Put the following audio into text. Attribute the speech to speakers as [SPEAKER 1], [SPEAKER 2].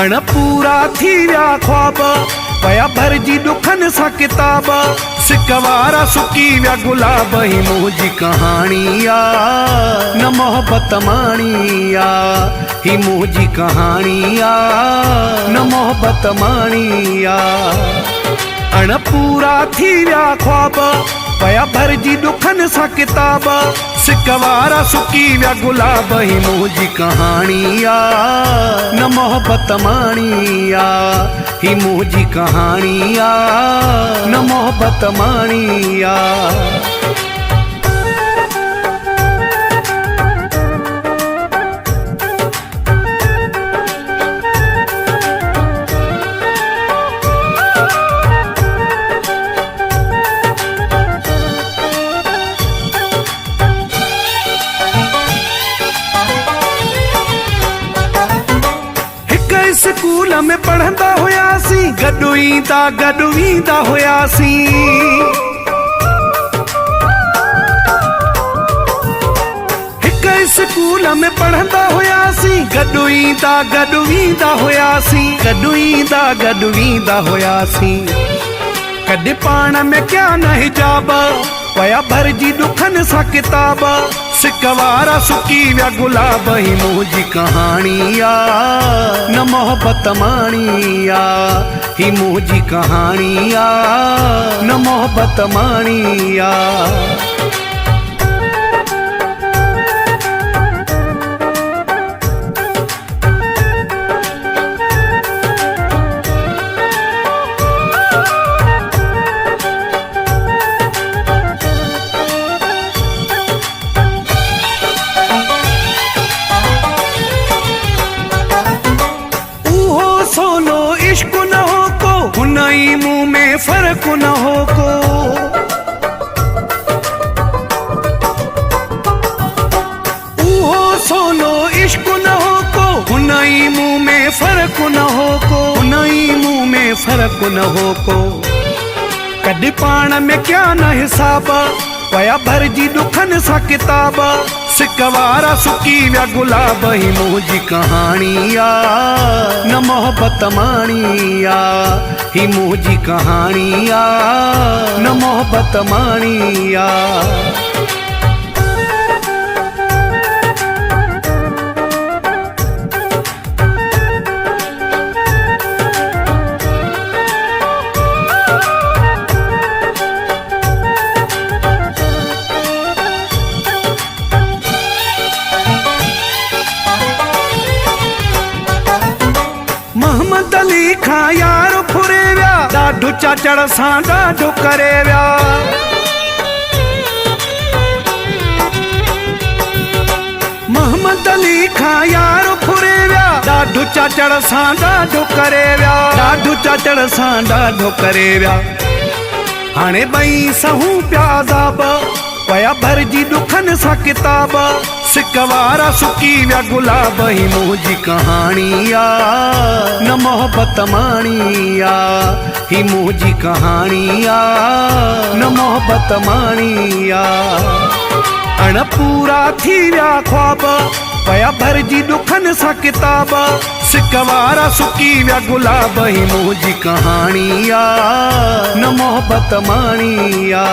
[SPEAKER 1] अण पूरा थी विया ख्वाब पया भरजी दुखन सा किताब सिकवारा सुकी विया गुलाब ही मुझी कहानी आ न मोहब्बत माणी आ ही मुझी कहानी आ न मोहब्बत माणी आ अण पूरा थी विया ख्वाब पया भरजी दुखन सा किताब सिकवारा सुकी विया गुलाब ही मुझी कहानी आ न मोहब्बत माणी आ ही मुझी कहानी आ न मोहब्बत माणी आ स्कूल में पढ़ंदा हुयासी गॾु ईंदा हुयासी हिक स्कूल में पढ़ंदा हुयासी गॾु ईंदा हुयासी कॾहिं पाण में क्या न हिजाब पया भरजी दुखन सा किताब सिकवारा सुकी विया गुलाब ही मुझी कहानी आ न मोहब्बत माणी आ ही मुझी कहानी आ न मोहब्बत माणी आ सोलो इश्क न हो को हुनई मुंह में फर्क न हो को ऊहो सोलो इश्क न हो को हुनई मुंह में फर्क न हो को हुनई मुंह में फर्क न हो को कॾहिं पाण में क्या न हिसाब पया भरजी दुखन सा किताब सिकवारा सुकी विया गुलाब ही मुझी कहानी आ न मोहब्बत माणी आ ही मुझी कहानी आ न मोहब्बत माणी आ मोहम्मद अली खां यार फुरे विया ॾाढो चाचड़ सां ॾाढो करे विया मोहम्मद अली खां यार फुरे विया ॾाढो चाचड़ सां ॾाढो करे विया ॾाढो चाचड़ सां ॾाढो करे विया हाणे ॿई सहूं पिया अज़ाब पया भरजी दुखन सा किताब सिकवारा सुकी विया गुलाब ही मुझी कहानी आ न मोहब्बत माणी आ ही मुझी कहानी आ न मोहब्बत माणी आ अण पूरा थी विया ख्वाब पया भरजी दुखन सा किताब सिकवारा सुकी विया गुलाब ही मुझी कहानी आ न मोहब्बत माणी आ